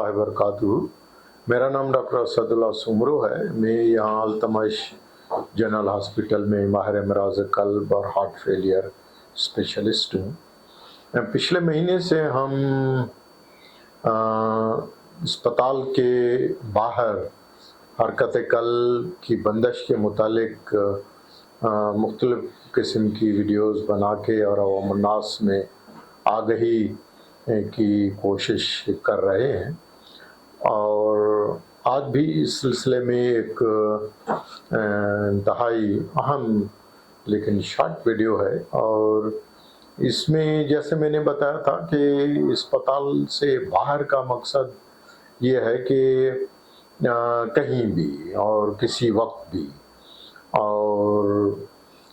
वबरकातुहू। मेरा नाम डॉक्टर असदुल्ला सुमरो है। मैं यहाँ अल्तमश जनरल हॉस्पिटल में माहिर अमराज़ क़ल्ब और हार्ट फेलियर स्पेशलिस्ट हूँ। पिछले महीने से हम अस्पताल के बाहर हरकत क़ल्ब की बंदिश के मुतालिक मुख्तलिफ़ किस्म की वीडियोज़ बना के और अवामुन्नास में आगही की कोशिश कर रहे हैं। और आज भी इस सिलसिले में एक इंतहाई अहम लेकिन शॉर्ट वीडियो है। और इसमें जैसे मैंने बताया था कि अस्पताल से बाहर का मकसद ये है कि कहीं भी और किसी वक्त भी, और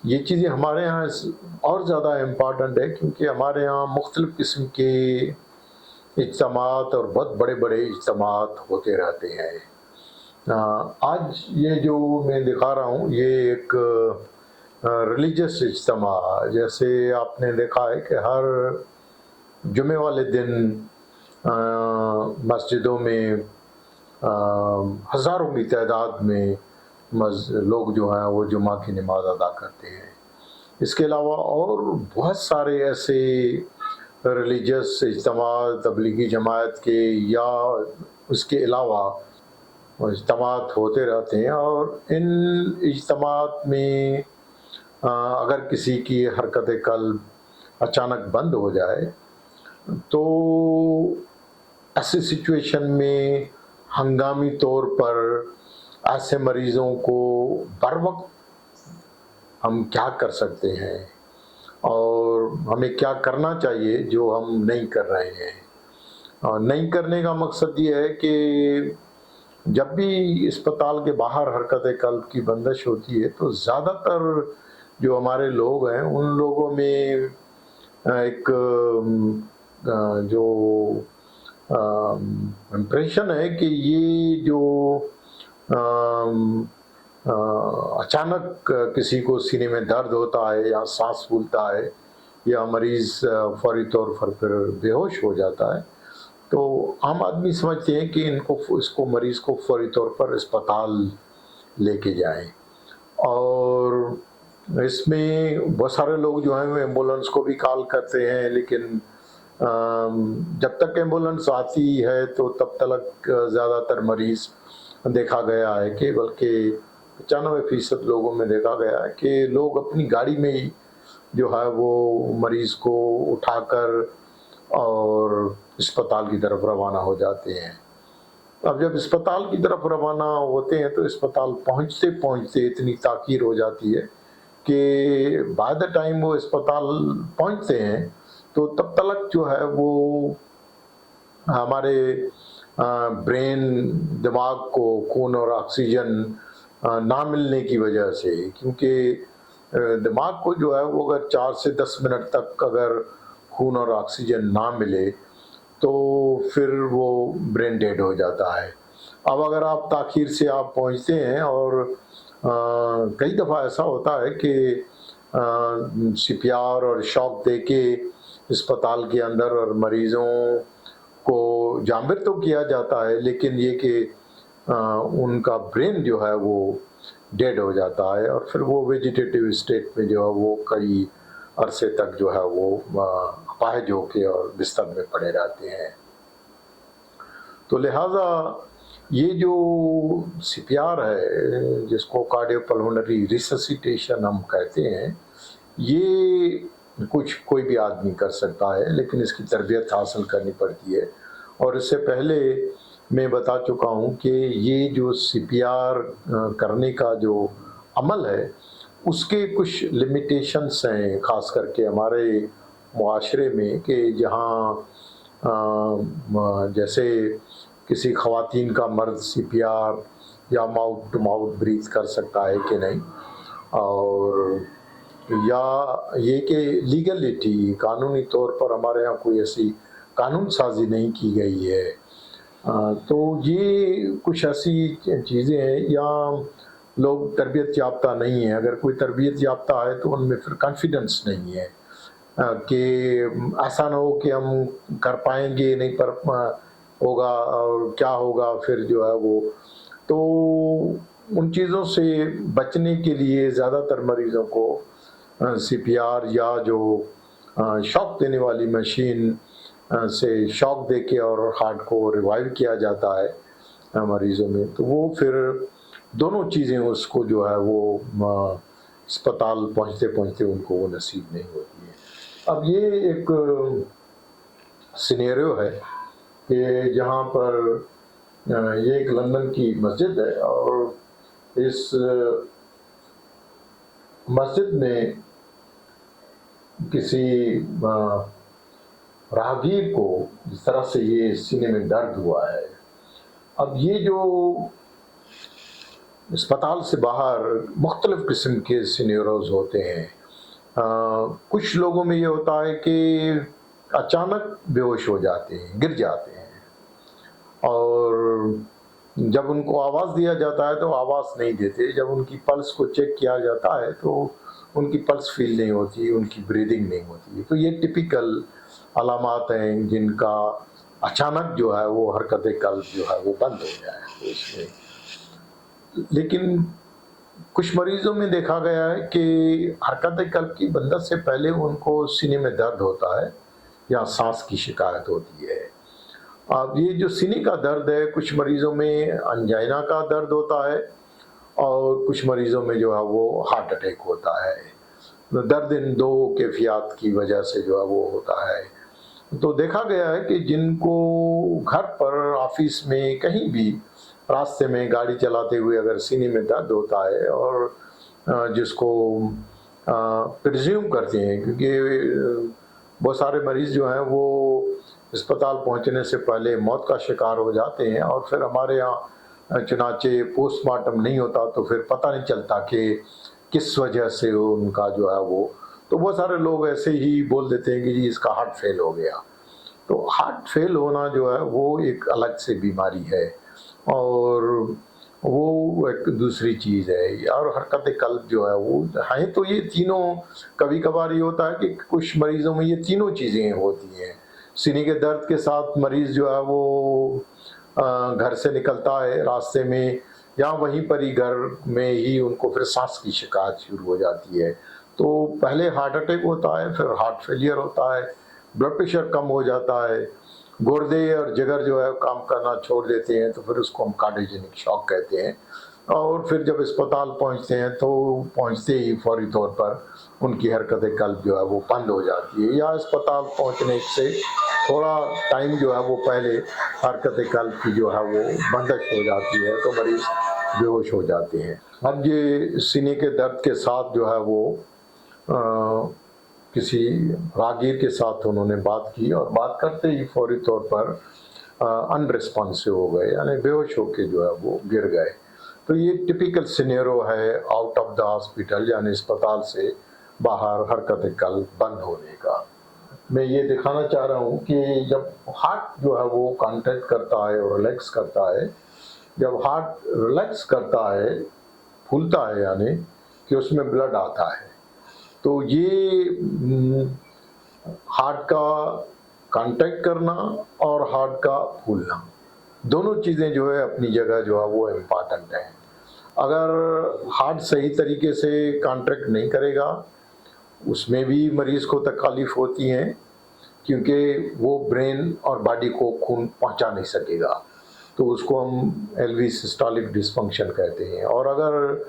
ये चीज़ें हमारे यहाँ और ज़्यादा इम्पॉर्टेंट है क्योंकि हमारे यहाँ मुख्तलिफ़ किस्म के इज्तिमात और बहुत बड़े बड़े इज्तिमात होते रहते हैं। आज ये जो मैं दिखा रहा हूँ ये एक रिलीजियस इज्तिमा, जैसे आपने देखा है कि हर जुमे वाले दिन मस्जिदों में हज़ारों की तादाद में लोग जो हैं वो जुमा की नमाज अदा करते हैं। इसके अलावा और बहुत सारे ऐसे रिलीजियस इज्तिमा तबलीगी जमात के या उसके अलावा इज्तिमात होते रहते हैं। और इन इज्तिमात में अगर किसी की हरकत क़ल्ब अचानक बंद हो जाए तो ऐसी सिचुएशन में हंगामी तौर पर ऐसे मरीज़ों को बर वक्त हम क्या कर सकते हैं और हमें क्या करना चाहिए जो हम नहीं कर रहे हैं। और नहीं करने का मकसद ये है कि जब भी अस्पताल के बाहर हरकत क़ल्ब की बंदिश होती है तो ज़्यादातर जो हमारे लोग हैं उन लोगों में एक जो इम्प्रेशन है कि ये जो अचानक किसी को सीने में दर्द होता है या सांस फूलता है या मरीज़ फौरी तौर पर फिर बेहोश हो जाता है तो आम आदमी समझते हैं कि इसको मरीज़ को फौरी तौर पर अस्पताल लेके जाएं। और इसमें बहुत सारे लोग जो हैं वो एम्बुलेंस को भी कॉल करते हैं, लेकिन जब तक एम्बुलेंस आती है तो तब तक ज़्यादातर मरीज़ देखा गया है कि बल्कि 95% लोगों में देखा गया है कि लोग अपनी गाड़ी में ही जो है वो मरीज़ को उठाकर और अस्पताल की तरफ रवाना हो जाते हैं। अब जब अस्पताल की तरफ रवाना होते हैं तो अस्पताल पहुंचते पहुंचते इतनी ताख़ीर हो जाती है कि बाय द टाइम वो अस्पताल पहुंचते हैं तो तब तक जो है वो हमारे ब्रेन दिमाग को खून और ऑक्सीजन ना मिलने की वजह से, क्योंकि दिमाग को जो है वो अगर 4 से 10 मिनट तक अगर खून और ऑक्सीजन ना मिले तो फिर वो ब्रेन डेड हो जाता है। अब अगर आप ताख़ीर से आप पहुंचते हैं और कई दफ़ा ऐसा होता है कि सीपीआर और शॉक देके अस्पताल के अंदर और मरीज़ों को जाबिर तो किया जाता है, लेकिन ये कि उनका ब्रेन जो है वो डेड हो जाता है और फिर वो वेजिटेटिव स्टेट में जो है वो कई अरसे तक जो है वो अपाहिज होके और बिस्तर में पड़े रहते हैं। तो लिहाजा ये जो सीपीआर है जिसको कार्डियोपल्मोनरी रिससिटेशन हम कहते हैं, ये कोई भी आदमी कर सकता है, लेकिन इसकी तरबियत हासिल करनी पड़ती है। और इससे पहले मैं बता चुका हूँ कि ये जो सीपीआर करने का जो अमल है उसके कुछ लिमिटेशंस हैं, ख़ास करके हमारे मुआशरे में, कि जहाँ जैसे किसी ख़वातीन का मर्द सीपीआर या माउथ टू माउथ ब्रीथ कर सकता है कि नहीं, और या ये कि लीगलिटी कानूनी तौर पर हमारे यहाँ कोई ऐसी कानून साजी नहीं की गई है। तो ये कुछ ऐसी चीज़ें हैं, या लोग तरबियत याफ्ता नहीं है। अगर कोई तरबियत याफ्ता है तो उनमें फिर कॉन्फिडेंस नहीं है कि ऐसा ना हो कि हम कर पाएंगे नहीं, पर होगा और क्या होगा फिर जो है वो। तो उन चीज़ों से बचने के लिए ज़्यादातर मरीज़ों को सीपीआर या जो शॉक देने वाली मशीन से शॉक देके और हार्ट को रिवाइव किया जाता है मरीज़ों में। तो वो फिर दोनों चीज़ें उसको जो है वो अस्पताल पहुँचते-पहुँचते उनको वो नसीब नहीं होती है। अब ये एक सिनेरियो है कि जहाँ पर ये एक लंदन की मस्जिद है और इस मस्जिद में किसी राहगीर को जिस तरह से ये सीने में दर्द हुआ है। अब ये जो अस्पताल से बाहर मुख्तलिफ़ किस्म के सिनेरियोज़ होते हैं। कुछ लोगों में ये होता है कि अचानक बेहोश हो जाते हैं, गिर जाते हैं और जब उनको आवाज़ दिया जाता है तो आवाज़ नहीं देते। जब उनकी पल्स को चेक किया जाता है तो उनकी पल्स फील नहीं होती, उनकी ब्रीदिंग नहीं होती। तो ये टिपिकल अलामात हैं जिनका अचानक जो है वो हरकत कल्ब जो है वो बंद हो जाए। तो इसमें लेकिन कुछ मरीज़ों में देखा गया है कि हरकत कल्ब की बंदत से पहले उनको सीने में दर्द होता है या सांस की शिकायत होती है। अब ये जो सीने का दर्द है, कुछ मरीज़ों में अंजाइना का दर्द होता है और कुछ मरीज़ों में जो है वो हार्ट अटैक होता है। दर्द इन दो कैफियत की वजह से जो है वो होता है। तो देखा गया है कि जिनको घर पर, ऑफिस में, कहीं भी रास्ते में गाड़ी चलाते हुए अगर सीने में दर्द होता है और जिसको प्रिज्यूम करते हैं, क्योंकि बहुत सारे मरीज़ जो हैं वो अस्पताल पहुंचने से पहले मौत का शिकार हो जाते हैं और फिर हमारे यहाँ चुनाचे पोस्टमार्टम नहीं होता तो फिर पता नहीं चलता कि किस वजह से उनका जो है वो। तो बहुत सारे लोग ऐसे ही बोल देते हैं कि जी इसका हार्ट फेल हो गया। तो हार्ट फेल होना जो है वो एक अलग से बीमारी है और वो एक दूसरी चीज़ है। और हरकत कल्ब जो है वो है, तो ये तीनों कभी कभार ये होता है कि कुछ मरीज़ों में ये तीनों चीज़ें होती हैं। सीने के दर्द के साथ मरीज़ जो है वो घर से निकलता है रास्ते में या वहीं पर ही घर में ही उनको फिर सांस की शिकायत शुरू हो जाती है। तो पहले हार्ट अटैक होता है, फिर हार्ट फेलियर होता है, ब्लड प्रेशर कम हो जाता है, गुर्दे और जिगर जो है काम करना छोड़ देते हैं, तो फिर उसको हम कार्डियोजेनिक शॉक कहते हैं। और फिर जब अस्पताल पहुंचते हैं तो पहुंचते ही फौरी तौर पर उनकी हरकत कल्ब जो है वो बंद हो जाती है या अस्पताल पहुंचने से थोड़ा टाइम जो है वो पहले हरकत कल्ब की जो है वो बंदिश हो जाती है, तो मरीज़ बेहोश हो जाते हैं। अब ये सीने के दर्द के साथ जो है वो किसी राहगीर के साथ उन्होंने बात की और बात करते ही फौरी तौर पर अनरिस्पॉन्सिव हो गए, यानी बेहोश होकर जो है वो गिर गए। तो ये टिपिकल सिनेरियो है आउट ऑफ द हॉस्पिटल, यानी अस्पताल से बाहर हरकत कल्ब बंद होने का। मैं ये दिखाना चाह रहा हूँ कि जब हार्ट जो है वो कॉन्ट्रैक्ट करता है और रिलैक्स करता है, जब हार्ट रिलैक्स करता है, फूलता है, यानी कि उसमें ब्लड आता है, तो ये हार्ट का कांटेक्ट करना और हार्ट का फूलना दोनों चीज़ें जो है अपनी जगह जो है वो इम्पॉर्टेंट हैं। अगर हार्ट सही तरीके से कांटेक्ट नहीं करेगा, उसमें भी मरीज़ को तकलीफ़ होती हैं क्योंकि वो ब्रेन और बॉडी को खून पहुंचा नहीं सकेगा, तो उसको हम एलवी सिस्टोलिक डिसफंक्शन कहते हैं। और अगर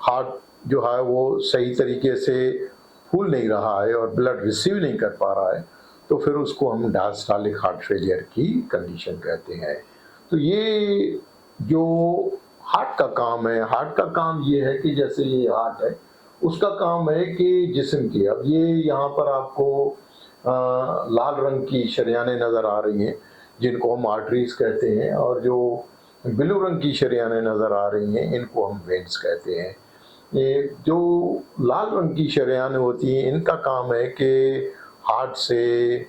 हार्ट जो है वो सही तरीके से फूल नहीं रहा है और ब्लड रिसीव नहीं कर पा रहा है, तो फिर उसको हम डायस्टोलिक हार्ट फेलियर की कंडीशन कहते हैं। तो ये जो हार्ट का काम है, हार्ट का काम ये है कि जैसे ये हार्ट है, उसका काम है कि जिस्म की, अब ये यहाँ पर आपको लाल रंग की शरियानें नज़र आ रही हैं जिनको हम आर्टरीज कहते हैं, और जो ब्लू रंग की शरियानें नज़र आ रही हैं इनको हम वेन्स कहते हैं। ये जो लाल रंग की शरियानें होती हैं, इनका काम है कि हार्ट से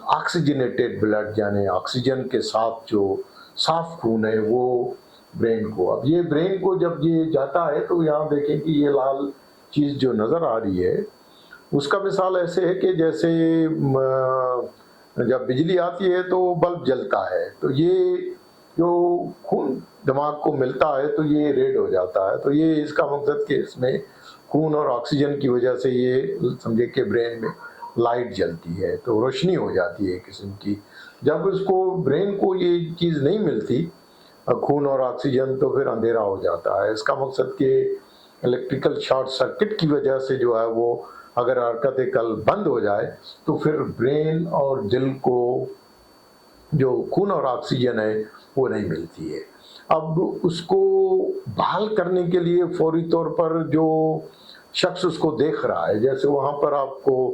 ऑक्सीजनेटेड ब्लड, यानी ऑक्सीजन के साथ जो साफ खून है वो ब्रेन को, अब ये ब्रेन को जब ये जाता है तो यहाँ देखें कि ये लाल चीज़ जो नज़र आ रही है उसका मिसाल ऐसे है कि जैसे जब बिजली आती है तो बल्ब जलता है, तो ये जो खून दिमाग को मिलता है तो ये रेड हो जाता है। तो ये इसका मकसद कि इसमें खून और ऑक्सीजन की वजह से ये समझे कि ब्रेन में लाइट जलती है, तो रोशनी हो जाती है किस्म की। जब उसको ब्रेन को ये चीज़ नहीं मिलती खून और ऑक्सीजन, तो फिर अंधेरा हो जाता है। इसका मकसद कि इलेक्ट्रिकल शॉर्ट सर्किट की वजह से जो है वो अगर हरकत कल्ब बंद हो जाए तो फिर ब्रेन और दिल को जो खून और ऑक्सीजन है वो नहीं मिलती है। अब उसको बहाल करने के लिए फौरी तौर पर जो शख्स उसको देख रहा है, जैसे वहाँ पर आपको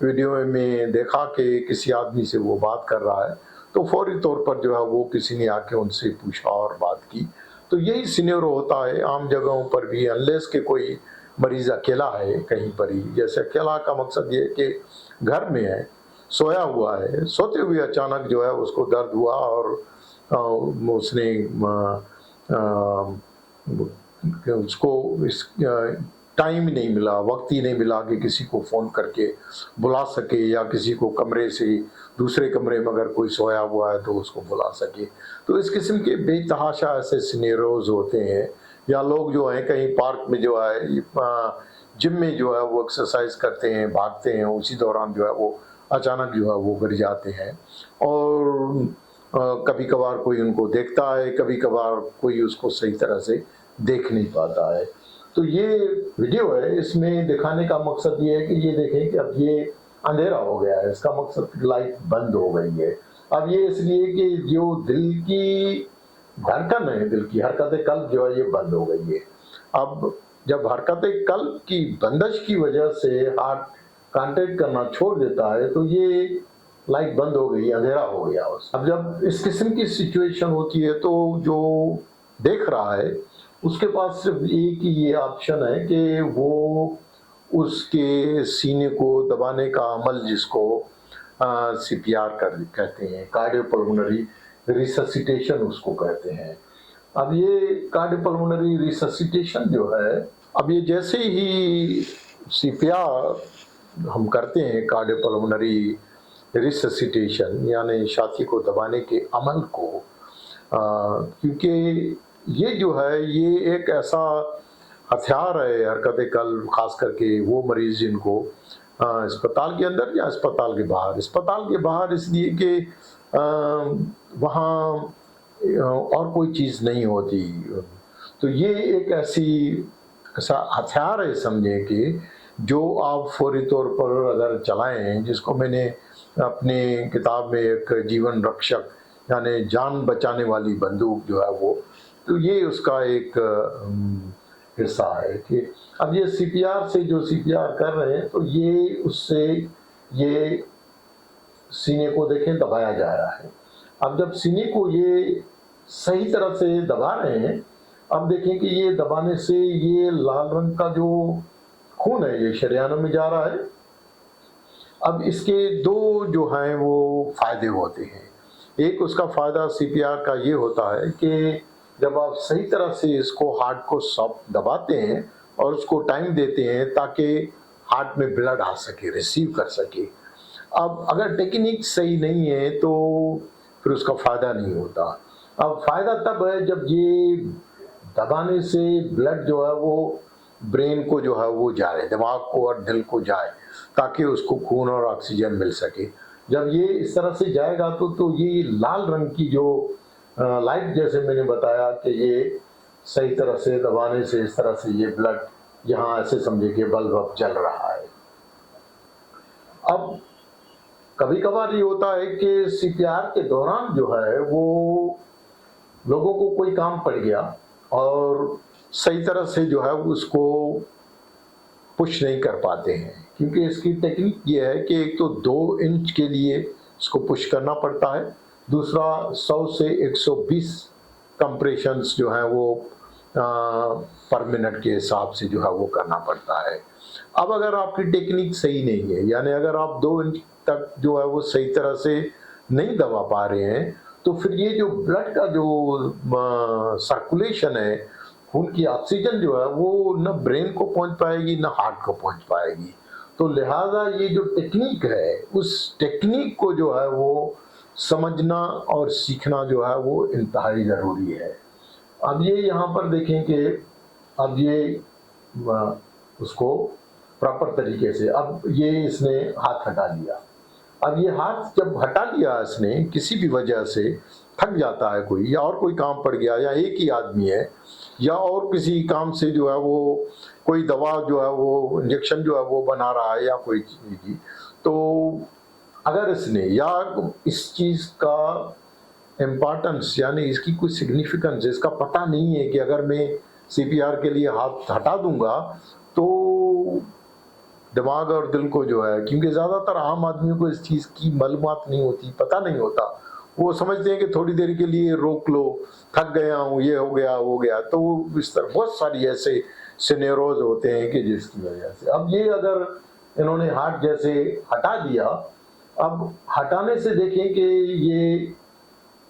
वीडियो में देखा कि किसी आदमी से वो बात कर रहा है, तो फौरी तौर पर जो है वो किसी ने आके उनसे पूछा और बात की। तो यही सिनेरियो होता है आम जगहों पर भी, अनलेस के कोई मरीज अकेला है कहीं पर ही। जैसे अकेला का मकसद ये है कि घर में है, सोया हुआ है, सोते हुए अचानक जो है उसको दर्द हुआ और उसने उसको इस टाइम ही नहीं मिला, वक्त ही नहीं मिला कि किसी को फ़ोन करके बुला सके या किसी को कमरे से दूसरे कमरे में अगर कोई सोया हुआ है तो उसको बुला सके। तो इस किस्म के बेतहाशा ऐसे सिनेरियोज होते हैं। या लोग जो हैं कहीं पार्क में जो है जिम में जो है वो एक्सरसाइज करते हैं, भागते हैं, उसी दौरान जो है वो अचानक जो है वो गिर जाते हैं। और कभी कभार कोई उनको देखता है, कभी कभार कोई उसको सही तरह से देख नहीं पाता है। तो ये वीडियो है, इसमें दिखाने का मकसद ये है कि ये देखें कि अब ये अंधेरा हो गया है, इसका मकसद लाइट बंद हो गई है। अब ये इसलिए कि जो दिल की धड़कन है, दिल की हरकत कल्ब जो है ये बंद हो गई है। अब जब हरकत कल्ब की बंदिश की वजह से हार्ट कांटेक्ट करना छोड़ देता है तो ये लाइट बंद हो गई, अंधेरा हो गया। अब जब इस किस्म की सिचुएशन होती है तो जो देख रहा है उसके पास सिर्फ एक ही ये ऑप्शन है कि वो उसके सीने को दबाने का अमल, जिसको सीपीआर कहते हैं, कार्डियोपल्मोनरी रिससिटेशन उसको कहते हैं। अब ये कार्डियोपल्मोनरी रिससिटेशन जो है, अब ये जैसे ही सीपीआर हम करते हैं, कार्डियोपल्मोनरी रिससिटेशन यानी छाती को दबाने के अमल को, क्योंकि ये जो है ये एक ऐसा हथियार है हरकत कल्ब, खास करके वो मरीज जिनको अस्पताल के अंदर या अस्पताल के बाहर इसलिए कि वहाँ और कोई चीज़ नहीं होती। तो ये एक ऐसा हथियार है समझे कि जो आप फौरी तौर पर अगर चलाएं, जिसको मैंने अपने किताब में एक जीवन रक्षक यानी जान बचाने वाली बंदूक जो है वो, तो ये उसका एक हिस्सा है कि अब ये सीपीआर से जो सीपीआर कर रहे हैं तो ये उससे ये सीने को देखें दबाया जा रहा है। अब जब सीने को ये सही तरह से दबा रहे हैं, अब देखें कि ये दबाने से ये लाल रंग का जो खून है ये शरीयानों में जा रहा है। अब इसके दो जो हैं वो फायदे होते हैं। एक उसका फायदा सीपीआर का ये होता है कि जब आप सही तरह से इसको हार्ट को सॉफ्ट दबाते हैं और उसको टाइम देते हैं ताकि हार्ट में ब्लड आ सके, रिसीव कर सके। अब अगर टेक्निक सही नहीं है तो फिर उसका फ़ायदा नहीं होता। अब फ़ायदा तब है जब ये दबाने से ब्लड जो है वो ब्रेन को जो है वो जाए, दिमाग को और दिल को जाए, ताकि उसको खून और ऑक्सीजन मिल सके। जब ये इस तरह से जाएगा तो ये लाल रंग की जो लाइट, जैसे मैंने बताया कि ये सही तरह से दबाने से इस तरह से ये ब्लड यहाँ ऐसे समझे कि बल्ब अब जल रहा है। अब कभी कभार ये होता है कि सीपीआर के दौरान जो है वो लोगों को कोई काम पड़ गया और सही तरह से जो है उसको पुश नहीं कर पाते हैं, क्योंकि इसकी टेक्निक ये है कि एक तो 2 इंच के लिए इसको पुश करना पड़ता है, दूसरा 100 से 120 कंप्रेशंस जो है वो पर मिनट के हिसाब से जो है वो करना पड़ता है। अब अगर आपकी टेक्निक सही नहीं है, यानी अगर आप 2 इंच तक जो है वो सही तरह से नहीं दबा पा रहे हैं, तो फिर ये जो ब्लड का जो सर्कुलेशन है, खून की ऑक्सीजन जो है वो न ब्रेन को पहुंच पाएगी न हार्ट को पहुंच पाएगी। तो लिहाजा ये जो टेक्निक है, उस टेक्निक को जो है वो समझना और सीखना जो है वो इंतहाई ज़रूरी है। अब ये यहाँ पर देखें कि अब ये उसको प्रॉपर तरीके से, अब ये इसने हाथ हटा लिया। अब ये हाथ जब हटा लिया इसने, किसी भी वजह से थक जाता है कोई, या और कोई काम पड़ गया, या एक ही आदमी है, या और किसी काम से जो है वो कोई दवा जो है वो इंजेक्शन जो है वो बना रहा है या कोई चीज़ की, तो अगर इसने या इस चीज़ का इम्पॉर्टेंस यानी इसकी कोई सिग्निफिकेंस इसका पता नहीं है कि अगर मैं सीपीआर के लिए हाथ हटा दूंगा तो दिमाग और दिल को जो है, क्योंकि ज़्यादातर आम आदमियों को इस चीज़ की मालूमात नहीं होती, पता नहीं होता, वो समझते हैं कि थोड़ी देर के लिए रोक लो, थक गया हूँ, ये हो गया वो गया, तो इस तरह बहुत सारी ऐसे सिनेरोज होते हैं कि जिसकी वजह से अब ये अगर इन्होंने हाथ जैसे हटा दिया, अब हटाने से देखें कि ये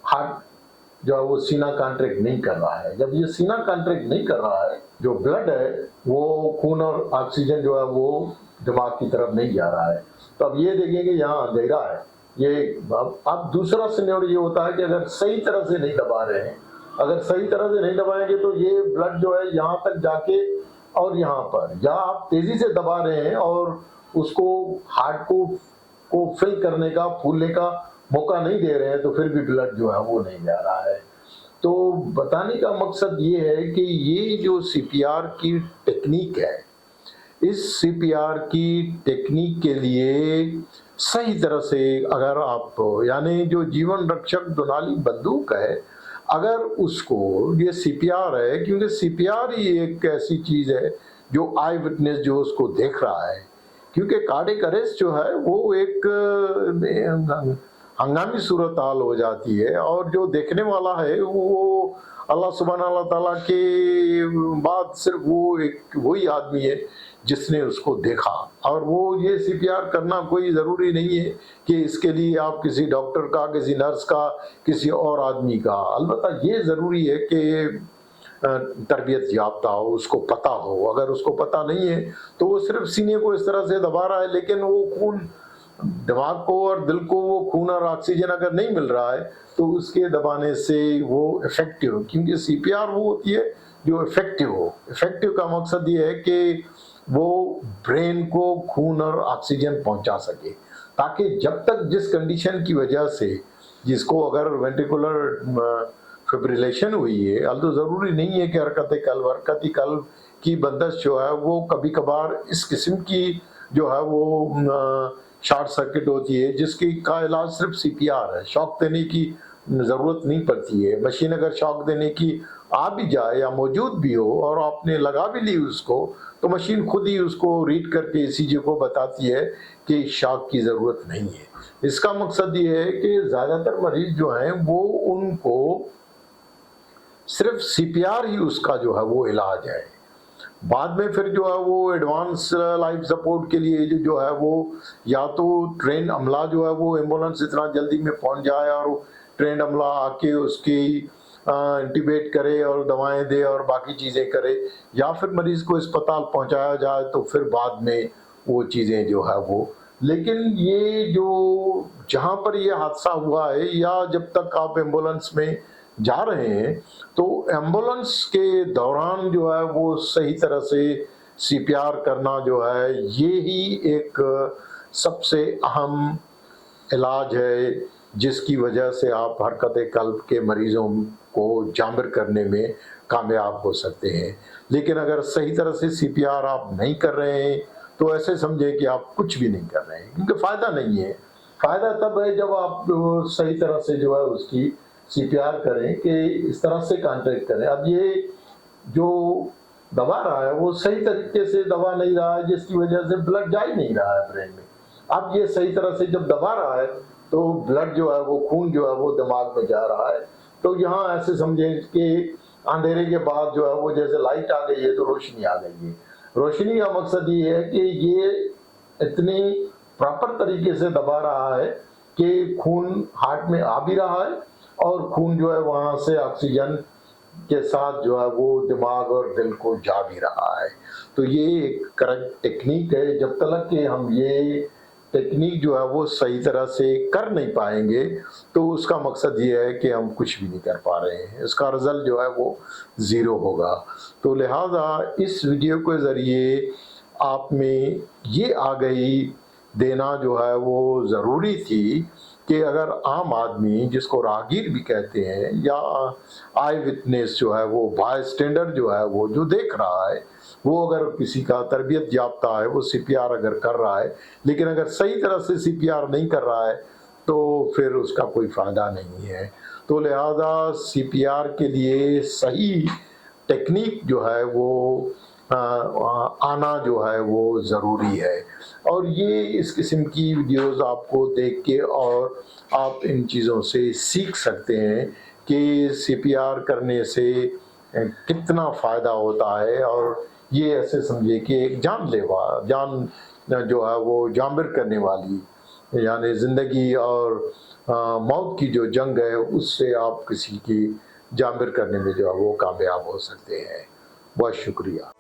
हार्ट जो है वो सीना कॉन्ट्रैक्ट नहीं कर रहा है। जब ये सीना कॉन्ट्रैक्ट नहीं कर रहा है, जो ब्लड है वो खून और ऑक्सीजन जो है वो दिमाग की तरफ नहीं जा रहा है, तो अब ये देखेंगे यहाँ अंधेरा है। ये अब दूसरा सिनेरियो ये होता है कि अगर सही तरह से नहीं दबा रहे हैं, अगर सही तरह से नहीं दबाएंगे तो ये ब्लड जो है यहाँ तक जाके और यहाँ पर, या आप तेजी से दबा रहे हैं और उसको हार्ट को फिल करने का, फूलने का मौका नहीं दे रहे हैं, तो फिर भी ब्लड जो है वो नहीं जा रहा है। तो बताने का मकसद ये है कि ये जो सीपीआर की टेक्निक है, इस सीपीआर की टेक्निक के लिए सही तरह से अगर आप, यानी जो जीवन रक्षक दुनाली बंदूक है, अगर उसको, ये सीपीआर है क्योंकि सीपीआर ही एक ऐसी चीज है जो आई विटनेस जो उसको देख रहा है, क्योंकि कार्डियक अरेस्ट जो है वो एक हंगामी सूरत हाल हो जाती है, और जो देखने वाला है वो अल्लाह सुब्हानहू ताला के बाद सिर्फ वो एक वही आदमी है जिसने उसको देखा। और वो ये सीपीआर करना कोई ज़रूरी नहीं है कि इसके लिए आप किसी डॉक्टर का, किसी नर्स का, किसी और आदमी का, अलबत्ता ये ज़रूरी है कि तरबियत याफ्ता हो, उसको पता हो। अगर उसको पता नहीं है तो वो सिर्फ सीने को इस तरह से दबा रहा है, लेकिन वो खून दिमाग को और दिल को वो खून और ऑक्सीजन अगर नहीं मिल रहा है तो उसके दबाने से वो इफेक्टिव, क्योंकि सीपीआर वो होती है जो इफेक्टिव हो। इफेक्टिव का मकसद ये है कि वो ब्रेन को खून और ऑक्सीजन पहुंचा सके, ताकि जब तक जिस कंडीशन की वजह से, जिसको अगर वेंट्रिकुलर फिब्रिलेशन हुई है, तो ज़रूरी नहीं है कि हरकत कल्ब की बंदिश जो है वो कभी कभार इस किस्म की जो है वो शॉर्ट सर्किट होती है, जिसकी का इलाज सिर्फ सीपीआर है। शॉक देने की ज़रूरत नहीं पड़ती है। मशीन अगर शॉक देने की आ भी जाए या मौजूद भी हो और आपने लगा भी ली उसको, तो मशीन खुद ही उसको रीड करके ईसीजी को बताती है कि शॉक की ज़रूरत नहीं है। इसका मकसद ये है कि ज़्यादातर मरीज जो हैं वो, उनको सिर्फ सीपीआर ही उसका जो है वो इलाज है। बाद में फिर जो है वो एडवांस लाइफ सपोर्ट के लिए जो है वो, या तो ट्रेन अमला जो है वो एम्बुलेंस इतना जल्दी में पहुंच जाए और ट्रेन अमला आके उसकी इंटीबेट करे और दवाएं दे और बाकी चीज़ें करे, या फिर मरीज़ को अस्पताल पहुंचाया जाए, तो फिर बाद में वो चीज़ें जो है वो। लेकिन ये जो जहाँ पर ये हादसा हुआ है, या जब तक आप एम्बुलेंस में जा रहे हैं, तो एम्बुलेंस के दौरान जो है वो सही तरह से सीपीआर करना जो है, ये ही एक सबसे अहम इलाज है, जिसकी वजह से आप हरकत कल्ब के मरीज़ों को जामिर करने में कामयाब हो सकते हैं। लेकिन अगर सही तरह से सीपीआर आप नहीं कर रहे हैं तो ऐसे समझें कि आप कुछ भी नहीं कर रहे हैं, क्योंकि फ़ायदा नहीं है। फ़ायदा तब है जब आप सही तरह से जो है उसकी सीपीआर करें, कि इस तरह से कॉन्ट्रैक्ट करें। अब ये जो दबा रहा है वो सही तरीके से दबा नहीं रहा है, जिसकी वजह से ब्लड जा ही नहीं रहा है ब्रेन में। अब ये सही तरह से जब दबा रहा है तो ब्लड जो है वो, खून जो है वो दिमाग में जा रहा है। तो यहाँ ऐसे समझें कि अंधेरे के बाद जो है वो जैसे लाइट आ गई है तो रोशनी आ गई है। रोशनी का मकसद ये है कि ये इतनी प्रॉपर तरीके से दबा रहा है कि खून हार्ट में आ भी रहा है और खून जो है वहाँ से ऑक्सीजन के साथ जो है वो दिमाग और दिल को जा भी रहा है। तो ये एक करेक्ट टेक्निक है। जब तक कि हम ये टेक्निक जो है वो सही तरह से कर नहीं पाएंगे तो उसका मकसद ये है कि हम कुछ भी नहीं कर पा रहे हैं, इसका रिजल्ट जो है वो ज़ीरो होगा। तो लिहाजा इस वीडियो के ज़रिए आप में ये आ गई देना जो है वो ज़रूरी थी कि अगर आम आदमी, जिसको राहगीर भी कहते हैं, या आई विटनेस जो है वो बाय स्टैंडर्ड जो है वो जो देख रहा है, वो अगर किसी का तरबियत याफ्ता है, वो सीपीआर अगर कर रहा है, लेकिन अगर सही तरह से सीपीआर नहीं कर रहा है तो फिर उसका कोई फ़ायदा नहीं है। तो लिहाजा सीपीआर के लिए सही टेक्निक जो है वो आना जो है वो ज़रूरी है। और ये इस किस्म की वीडियोस आपको देख के और आप इन चीज़ों से सीख सकते हैं कि सीपीआर करने से कितना फ़ायदा होता है। और ये ऐसे समझिए कि एक जानलेवा जान जो है वो जाबिर करने वाली, यानी ज़िंदगी और मौत की जो जंग है उससे आप किसी की जाबिर करने में जो है वो कामयाब हो सकते हैं। बहुत शुक्रिया।